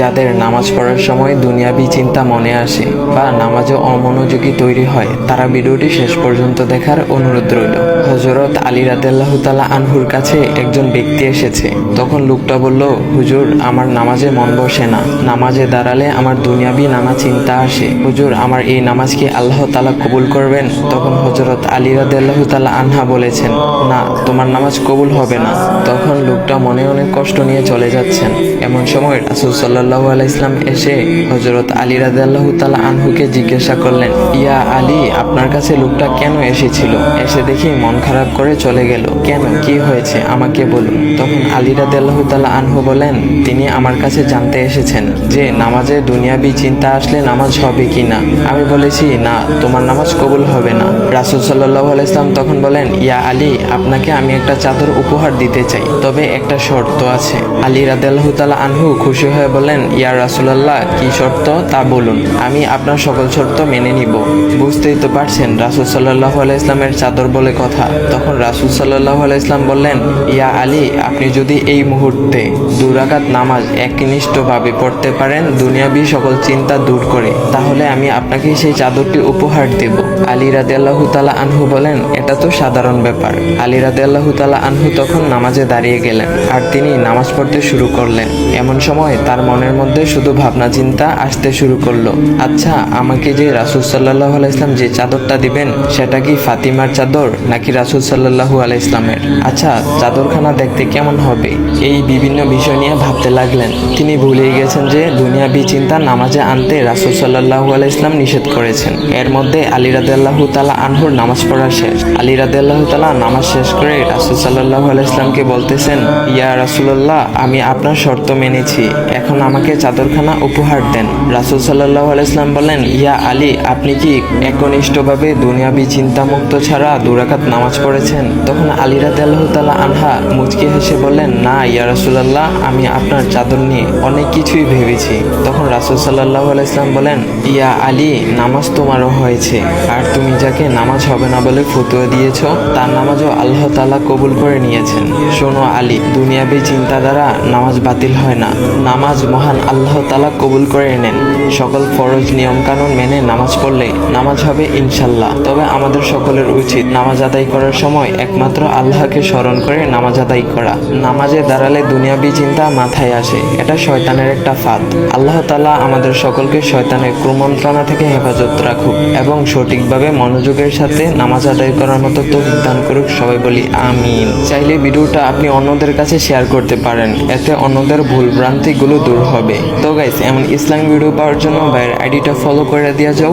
যাদের নামাজ পড়ার সময় দুনিয়াবি চিন্তা মনে আসে বা নামাজে অমনোযোগী তৈরি হয়, তারা ভিডিওটি শেষ পর্যন্ত দেখার অনুরোধ রইল। হযরত আলী রাদিয়াল্লাহু তাআলা আনহুর কাছে একজন ব্যক্তি এসেছে। তখন লোকটা বলল, হুজুর, আমার নামাজে মন বসে না। নামাজে দাঁড়ালে আমার দুনিয়াবি নানা চিন্তা আসে। হুজুর, আমার এই নামাজ কি আল্লাহ তাআলা কবুল করবেন? তখন হযরত আলী রাদিয়াল্লাহু তাআলা আনহা বলেছেন, না, তোমার নামাজ কবুল হবে না। তখন লোকটা মনে অনেক কষ্ট নিয়ে চলে যাচ্ছেন। এমন সময় রাসূল সাল্লাল্লাহু আলাইহি ওয়াসাল্লাম এসে হযরত আলী রাদিয়াল্লাহু তাআলা আনহুকে জিজ্ঞাসা করলেন, ইয়া আলী, আপনার কাছে লোকটা কেন এসেছিল? এসে দেখি মন খারাপ করে চলে গেল। কেন, কি হয়েছে, আমাকে বলুন। তখন আলী রাদিয়াল্লাহু তাআলা আনহু বলেন, তিনি আমার কাছে জানতে এসেছেন যে নামাজে দুনিয়াবি চিন্তা আসলে নামাজ হবে কিনা। আমি বলেছি, না, তোমার নামাজ কবুল হবে না। রাসূল সাল্লাল্লাহু আলাইহি ওয়াসাল্লাম তখন বলেন, ইয়া আলী, আপনাকে আমি একটা চাদর উপহার দিতে চাই, তবে একটা শর্ত আছে। আলী রাদিয়াল্লাহু তাআলা আনহু খুশি হয়ে বলেন, ইয়া রাসূলুল্লাহ, কি শর্ত তা বলুন, আমি আপনার সকল শর্ত মেনে নিব। বুঝতেই তো পারছেন রাসূল সাল্লাল্লাহু আলাইহি ওয়াসাল্লামের চাদর বলে কথা। তখন রাসূল সাল্লাল্লাহু আলাইহি ওয়াসাল্লাম বললেন, ইয়া আলী, আপনি যদি এই মুহূর্তে 2 রাকাত নামাজ একনিষ্ঠভাবে পড়তে পারেন দুনিয়াবি সকল চিন্তা দূর করে, তাহলে আমি আপনাকে সেই চাদরটি উপহার দেব। আলী রাদিয়াল্লাহু তাআলা আনহু বলেন, এটা তো সাধারণ ব্যাপার। আলী রাদিয়াল্লাহু তাআলা আনহু তখন নামাজে দাঁড়িয়ে গেলেন আর তিনি নামাজ পড়তে শুরু করলেন। এমন সময় তার মনের মধ্যে শুধু ভাবনা চিন্তা আসতে শুরু করলো, আচ্ছা, আমাকে যে রাসূল সাল্লাল্লাহু আলাইহি ওয়াসাল্লাম যে চাদরটা দিবেন, সেটা কি ফাতিমার চাদর নাকি রাসূল সাল্লাল্লাহু আলাইহি ওয়াসাল্লামের? আচ্ছা, চাদরখানা দেখতে কেমন হবে? এই বিভিন্ন বিষয় নিয়ে ভাবতে লাগলেন। তিনি ভুলেই গেছেন যে দুনিয়াবি চিন্তা নামাজে আনতে রাসূল সাল্লাল্লাহু আলাইহি ওয়াসাল্লাম নিষেধ করেছেন। এর মধ্যে আলী রাদিয়াল্লাহু তাআলা আনহুর নামাজ পড়া শেষ। আলী রাদিয়াল্লাহু তাআলা নামাজ শেষ করে রাসূল সাল্লাল্লাহু আলাইহি ওয়াসাল্লামকে বলতেছেন, ইয়া রাসূলুল্লাহ, আমি আপনার শর্ত মেনেছি, এখন আমাকে চাদরখানা উপহার দেন। রাসূল সাল্লাল্লাহু আলাইহি ওয়াসাল্লাম বলেন, ইয়া আলী, আপনি কি একনিষ্ঠভাবে দুনিয়াবি চিন্তামুক্ত ছাড়া 2 রাকাত নামাজ পড়েছেন? তখন আলী রাদিয়াল্লাহু তাআলা আনহা মুচকি হেসে বললেন, না ইয়া রাসূলুল্লাহ, আমি আপনার চাদর নিয়ে অনেক কিছুই ভেবেছি। তখন রাসূল সাল্লাল্লাহু আলাইহি ওয়াসাল্লাম বলেন, ইয়া আলী, নামাজ তোমারও হয়েছে, আর তুমি যাকে নামাজ হবে না বলে ফতোয়া দিয়েছ, তার নামাজও আল্লাহ তাআলা কবুল করে নিয়েছেন। শোনো আলী, দুনিয়াবি চিন্তা দ্বারা নামাজ বাতিল হয় না, নামাজ মহান আল্লাহ তাআলা কবুল করে নেন। সকল ফরজ নিয়ম কানুন মেনে নামাজ পড়লে নামাজ হবে ইনশাল্লাহ। তবে আমাদের সকলের উচিত নামাজ আদায় করার সময় একমাত্র আল্লাহকে স্মরণ করে নামাজ আদায় করা। নামাজে দাঁড়ালে দুনিয়াবি চিন্তা মাথায় আসে, এটা শয়তানের একটা ফাঁদ। আল্লাহ তাআলা আমাদের সকলকে শয়তানের কুমন্ত্রণা থেকে হেফাজত রাখুক এবং সঠিকভাবে মনোযোগের সাথে নামাজ আদায় করার মতো তৌফিক দান করুক। সবাই বলি আমিন। চাইলে ভিডিওটা আপনি অন্যদের কাছে শেয়ার করতে পারেন, এতে অন্যদের ভুল ভ্রান্তিগুলো দূর হবে। তো গাইস, এমন ইসলামিক ভিডিও পাওয়ার জন্য ভাইয়ের আইডিটা ফলো করে দিয়ে যাও।